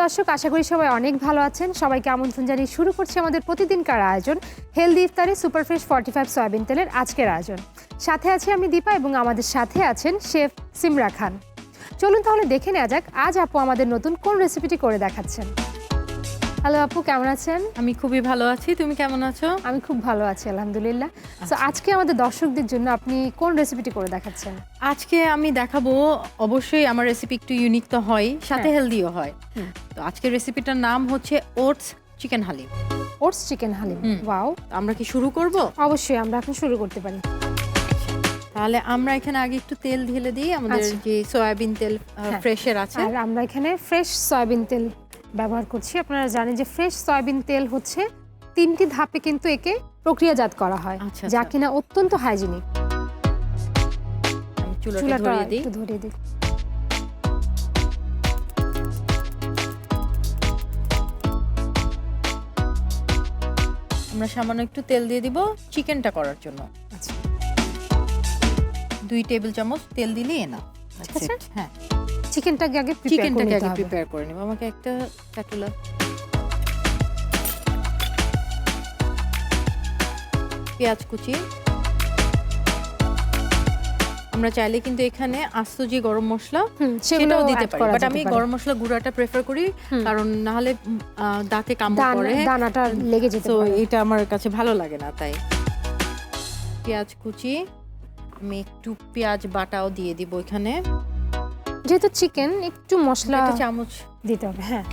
দর্শক, আশা করি সবাই অনেক ভালো আছেন। সবাইকে আমন্ত্রণ জানিয়ে শুরু করছি আমাদের প্রতিদিনকার আয়োজন হেলদি ইফতারে সুপারফ্রেশ 45 সয়াবিন তেলের আজকের আয়োজন। সাথে আছি আমি দীপা এবং আমাদের সাথে আছেন শেফ সিমরা খান। চলুন তাহলে দেখে নেওয়া যাক আজ আপু আমাদের নতুন কোন রেসিপিটি করে দেখাচ্ছেন। হ্যালো আপু, কেমন আছেন? আমি খুবই ভালো আছি, তুমি কেমন আছো? আমি খুব ভালো আছি আলহামদুলিল্লাহ। তো আজকে আমাদের দর্শকদের জন্য আপনি কোন রেসিপিটি করে দেখাচ্ছেন? আজকে আমি দেখাবো, অবশ্যই আমার রেসিপি একটু ইউনিক তো হয়, সাথে হেলদিও হয়। তো আজকের রেসিপিটার নাম হচ্ছে oats chicken haleem. Oats chicken haleem, wow. আমরা কি শুরু করব? অবশ্যই, আমরা এখন শুরু করতে পারি। তাহলে আমরা এখানে আগে একটু তেল ঢেলে দিই, আমাদের যে সয়াবিন তেল ফ্রেশের আছে। আর আমরা এখানে ফ্রেশ সয়াবিন তেল ব্যবহার করছি। আপনারা জানেন যে ফ্রেশ সয়াবিন তেল হচ্ছে 3টি ধাপে কিন্তু একে প্রক্রিয়াজাত করা হয়, যা কিনা অত্যন্ত হাইজিনিক। চুলাটা ধরিয়ে দিই। একটু ধরিয়ে দিই। আমরা সামান্য একটু তেল দিয়ে দিব চিকেনটা করার জন্য। আচ্ছা, 2 টেবিল চামচ তেল দিলেই না। ঠিক আছে। হ্যাঁ, চিকেনটাকে আগে প্রিপেয়ার করে নিব। আমাকে একটা স্প্যাটুলা, পেঁয়াজ কুচি। আমরা চাইলে কিন্তু এখানে আস্ত যে গরম মশলা সেটাও দিতে পারি, বাট আমি গরম মশলা গুঁড়াটা প্রেফার করি, কারণ না হলে দাঁতে কামড় পড়ে, দানাটা লেগে যেতে পারে। এটা আমার কাছে ভালো লাগে না। তাই পেঁয়াজ কুচি, আমি একটু পেঁয়াজ বাটাও দিয়ে দিব এখানে। যেহেতু চিকেন, একটু মশলা একটা চামচ দিতে হবে। হ্যাঁ,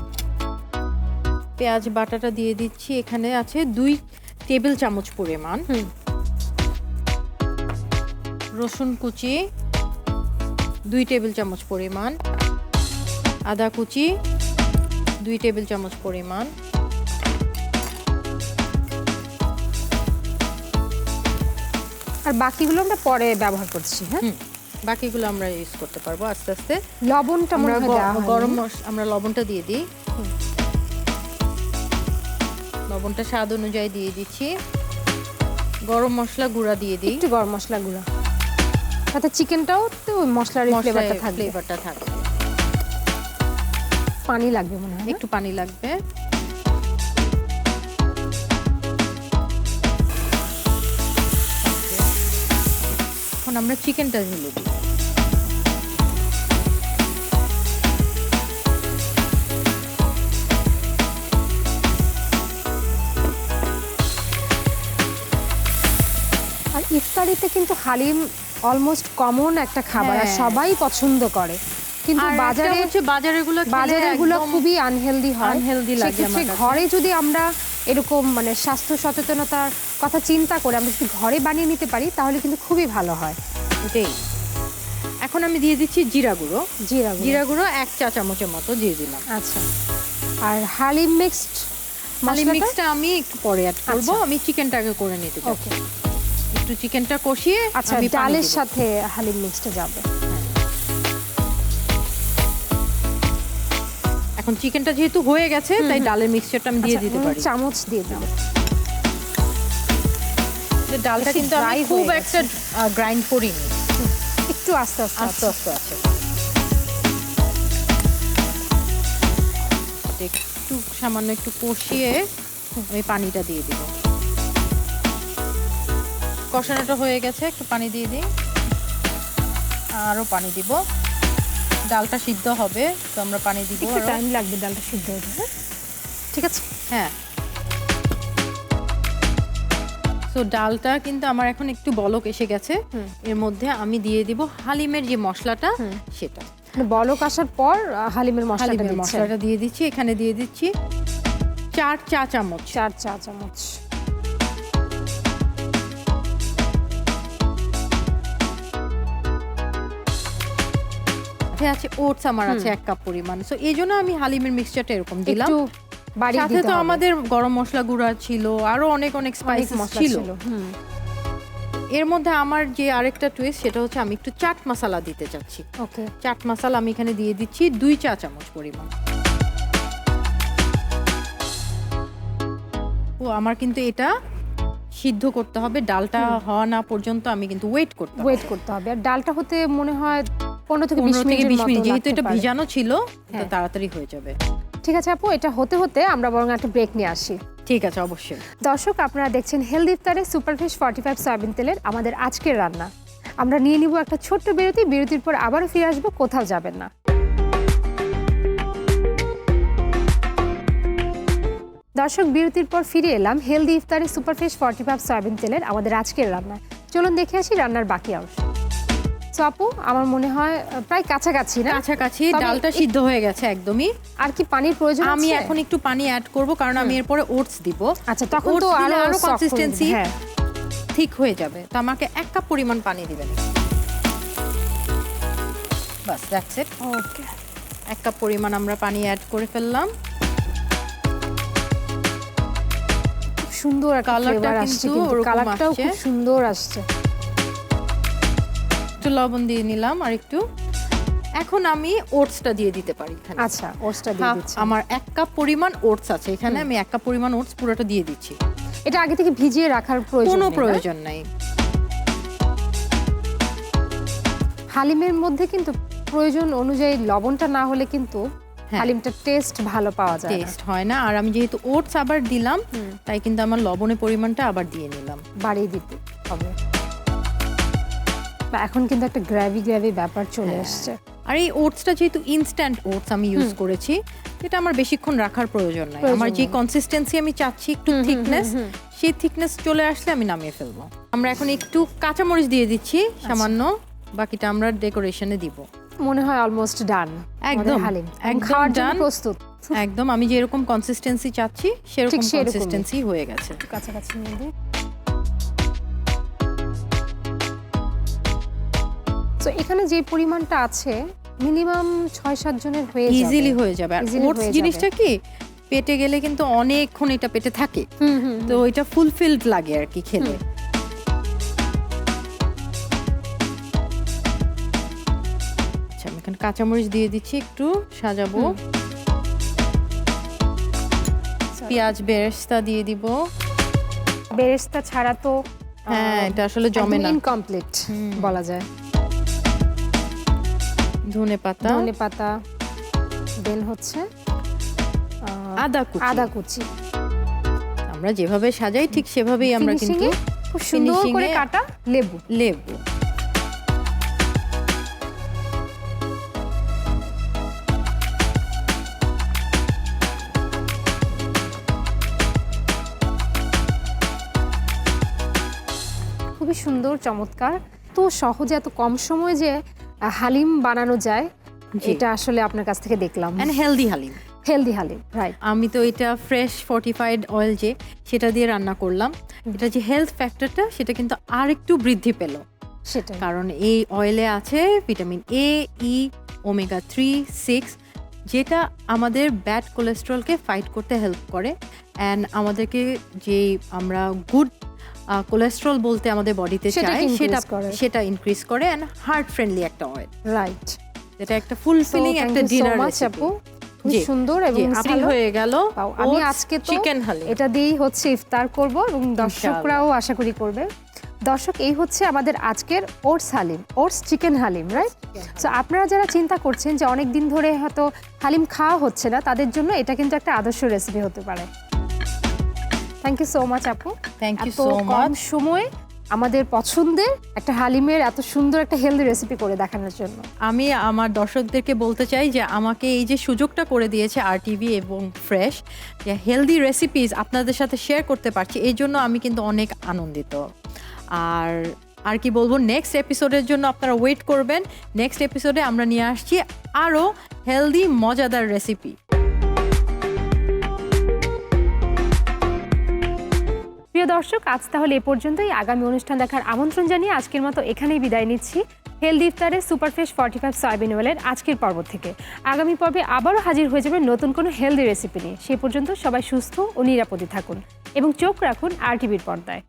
পেঁয়াজ বাটাটা দিয়ে দিচ্ছি। এখানে আছে 2 টেবিল চামচ পরিমাণ। রসুন কুচি 2 টেবিল চামচ পরিমাণ। আদা কুচি 2 টেবিল চামচ পরিমাণ। আর বাকিগুলো আমরা পরে ব্যবহার করছি। হ্যাঁ, বাকিগুলো আমরা ইউজ করতে পারবো আস্তে আস্তে। লবণটা আমরা আমরা লবণটা দিয়ে দিই। লবণটা স্বাদ অনুযায়ী দিয়ে দিচ্ছি। গরম মশলা গুঁড়া দিয়ে দিই, একটু গরম মশলা গুঁড়া, সাথে চিকেনটাও তো মশলার ফ্লেভারটা থাকবে। পানি লাগবে মনে হয়, একটু পানি লাগবে। এখন আমরা চিকেনটা ঢেলে দিই। আর ইফতারিতে কিন্তু হালিম অলমোস্ট কমন একটা খাবার, আর সবাই পছন্দ করে। কিন্তু বাজারেগুলো খুবই আনহেলদি হয়। সেক্ষেত্রে ঘরে যদি আমরা এরকম মানে স্বাস্থ্য সচেতনতার কথা চিন্তা করে আমরা যদি ঘরে বানিয়ে নিতে পারি, তাহলে কিন্তু খুবই ভালো হয়। এটাই। এখন আমি দিয়ে দিচ্ছি জিরা গুঁড়ো 1 চা চামচের মতো দিয়ে দিলাম। আচ্ছা, আর হালিম মিক্সটা আমি একটু পরে অ্যাড করব। আমি চিকেনটাকে করে নিতে চাই। ওকে, একটু চিকেনটা কষিয়ে আমি ডালের সাথে হালিম মিক্সটা যাবে। এখন চিকেনটা যেহেতু হয়ে গেছে, তাই ডালের মিক্সচারটা আমি দিয়ে দিতে পারি। চামচ দিয়ে দিলাম। ডালটা কিন্তু আমি খুব একটা গ্রাইন্ড করিনি, একটু আস্তে আস্তে আছে। একটু সামান্য একটু কষিয়ে আমি পানিটা দিয়ে দিব। কষানোটা হয়ে গেছে, একটু পানি দিয়ে দিই। আরও পানি দিব, ডালটা সিদ্ধ হবে, তো আমরা পানি দিব। একটু টাইম লাগবে ডালটা সিদ্ধ হতে। হ্যাঁ, ঠিক আছে। হ্যাঁ, তো ডালটা কিন্তু আমার এখন একটু বলক এসে গেছে। এর মধ্যে আমি দিয়ে দিব হালিমের যে মশলাটা, সেটা। বলক আসার পর হালিমের মশলাটা দিয়ে দিচ্ছি। এখানে দিয়ে দিচ্ছি 4 চা চামচ। আছে ওটস আমার আছে 1 কাপ পরিমাণ। সো এই জন্য আমি হালিমের মিক্সচারটা এরকম দিলাম। সাথে তো আমাদের গরম মশলা গুঁড়া ছিল, আরো অনেক স্পাইস ছিল। এর মধ্যে আমার যে আরেকটা টুইস্ট, সেটা হচ্ছে আমি একটু চাট মশলা দিতে চাচ্ছি। ওকে, চাট মশলা আমি এখানে দিয়ে দিচ্ছি 2 চা চামচ পরিমাণ। আমার কিন্তু এটা সিদ্ধ করতে হবে, ডালটা হওয়া না পর্যন্ত আমি কিন্তু ওয়েট করতে হবে। আর ডালটা হতে মনে হয় 15 থেকে 20 মিনিট, যেহেতু এটা ভিজানো ছিল, তাড়াতাড়ি হয়ে যাবে। ঠিক আছে আপু, এটা হতে হতে আমরা বরং একটা ব্রেক নিয়ে আসি। ঠিক আছে, অবশ্যই। দর্শক, আপনারা দেখছেন হেলদি ইফতারে সুপারফ্রেশ 45 সয়াবিন তেলের আমাদের আজকের রান্না। আমরা নিয়ে নিব একটা ছোট্ট বিরতি, বিরতির পর আবারও ফিরে আসবো, কোথাও যাবেন না। দর্শক, বিরতির পর ফিরে এলাম হেলদি ইফতারে সুপারফ্রেশ 45 সয়াবিন তেলের আমাদের আজকের রান্না। চলুন দেখে আসি রান্নার বাকি অংশ। সো আপু, আমার মনে হয় প্রায় কাছাকাছি না? কাছাকাছি, ডালটা সিদ্ধ হয়ে গেছে একদমই। আর কি পানির প্রয়োজন? আমি এখন একটু পানি অ্যাড করব, কারণ আমি এরপরে ওটস দিব। আচ্ছা, তখন তো আরো কনসিস্টেন্সি ঠিক হয়ে যাবে। তো আমাকে 1 কাপ পরিমাণ পানি দিবেন। বাস, দ্যাটস ইট। ওকে, 1 কাপ পরিমাণ আমরা পানি অ্যাড করে ফেললাম। খুব সুন্দর কালারটা আসছে, কিন্তু কালারটাও খুব সুন্দর আসছে। একটু লবণ দিয়ে নিলাম আর একটু। এখন আমি ওটসটা দিয়ে দিতে পারি এখানে। আচ্ছা, ওটসটা দিয়ে দিচ্ছি। আমার 1 কাপ পরিমাণ ওটস আছে এখানে, আমি 1 কাপ পরিমাণ ওটস পুরোটা দিয়ে দিচ্ছি। এটা আগে থেকে ভিজিয়ে রাখার কোনো প্রয়োজন নাই। হালিমের মধ্যে কিন্তু প্রয়োজন অনুযায়ী লবণটা না হলে কিন্তু হালিমটা টেস্ট ভালো পাওয়া যায় না, টেস্ট হয় না। আর আমি যেহেতু ওটস আবার দিলাম, তাই কিন্তু আমার লবণের পরিমাণটা আবার দিয়ে নিলাম, বাড়িয়ে দিতে হবে। এখন কিন্তু একটা গ্রেভি গ্রেভি ব্যাপার চলে আসছে। আর এই ওটসটা যেহেতু ইনস্ট্যান্ট ওটস আমি ইউজ করেছি, এটা আমার বেশিক্ষণ রাখার প্রয়োজন নাই। আমার যে কনসিস্টেন্সি আমি চাচ্ছি, একটু থিকনেস, সেই থিকনেস চলে আসলে আমি নামিয়ে ফেলবো। আমরা এখন একটু কাঁচামরিচ দিয়ে দিচ্ছি সামান্য, বাকিটা আমরা ডেকোরেশনে দিব। মনে হয় অলমোস্ট ডান। একদম হালিম খাওয়ার জন্য প্রস্তুত। একদম, আমি যেরকম কনসিস্টেন্সি চাচ্ছি সেরকম কনসিস্টেন্সি হয়ে গেছে। কাছাকাছি নিয়ে দিই। তো এখানে যে পরিমাণটা আছে মিনিমাম 6-7 জনের হয়ে যাবে, ইজিলি হয়ে যাবে। আর ওটস জিনিসটা কি, পেটে গেলে কিন্তু অনেকক্ষণ এটা পেটে থাকে, তো এটা ফুলফিলড লাগে আর কি খেলে। আচ্ছা, আমি এখানে কাঁচামরিচ দিয়ে দিচ্ছি, একটু সাজাবো। পেঁয়াজ বেরেস্তা দিয়ে দিব। বেরেস্তা ছাড়া তো এটা আসলে জমে না, ইনকমপ্লিট বলা যায়। ধনে পাতা, দেন হচ্ছে আদা কুচি। আমরা যেভাবে সাজাই ঠিক সেভাবেই আমরা কিন্তু খুব সুন্দর করে কাটা লেবু। খুবই সুন্দর, চমৎকার। তো সহজে এত কম সময়ে যে হালিম বানানো যায়, এটা আসলে আপনার কাছ থেকে দেখলাম। And healthy haleem, right. আমি তো এটা ফ্রেশ ফর্টিফাইড অয়েল যে সেটা দিয়ে রান্না করলাম। এটা যে হেলথ ফ্যাক্টরটা সেটা কিন্তু আর একটু বৃদ্ধি পেল, সেটা কারণ এই অয়েলে আছে ভিটামিন এ, ই, ওমেগা 3, 6, যেটা আমাদের ব্যাড কোলেস্ট্রলকে ফাইট করতে হেল্প করে। অ্যান্ড আমাদেরকে যে আমরা গুড কোলেস্ট্রল বলতে আমাদের বডিতে চাই সেটা ইনক্রিজ করে। অ্যান্ড হার্ট ফ্রেন্ডলি একটা অয়েল, রাইট। এটা একটা ফুলফিলিং একটা ডিনার রেসিপি। খুব সুন্দর এবং ভালো হয়ে গেল। আমি আজকে তো চিকেন হালিম এটা দিয়েই হচ্ছে ইফতার করব এবং দর্শকরাও আশা করি করবে। দর্শক, এই হচ্ছে আমাদের আজকের oats chicken haleem, right? So আপনারা যারা চিন্তা করছেন যে অনেক দিন ধরে হয়তো হালিম খাওয়া হচ্ছে না, তাদের জন্য এটা কিন্তু একটা আদর্শ রেসিপি হতে পারে। থ্যাংক ইউ সো মাচ আপু। Thank you so much. সময় আমাদের পছন্দের একটা হালিমের এত সুন্দর একটা হেলদি রেসিপি করে দেখানোর জন্য আমি আমার দর্শকদেরকে বলতে চাই যে আমাকে এই যে সুযোগটা করে দিয়েছে RTV এবং ফ্রেশ, যে হেলদি রেসিপিস আপনাদের সাথে শেয়ার করতে পারছি, এই জন্য আমি কিন্তু অনেক আনন্দিত। আর কি বলবো, নেক্সট এপিসোডের জন্য আপনারা ওয়েট করবেন। নেক্সট এপিসোডে আমরা নিয়ে আসছি আরও হেলদি মজাদার রেসিপি। প্রিয় দর্শক, আজ তাহলে এ পর্যন্তই। আগামী অনুষ্ঠান দেখার আমন্ত্রণ জানিয়ে আজকের মতো এখানেই বিদায় নিচ্ছি হেলদি ইফতারে সুপারফ্রেশ 45 সয়াবিন অয়েলের আজকের পর্ব থেকে। আগামী পর্বে আবারও হাজির হয়ে যাবেন নতুন কোনো হেলদি রেসিপি নিয়ে। সেই পর্যন্ত সবাই সুস্থ ও নিরাপদে থাকুন এবং চোখ রাখুন RTVর পর্দায়।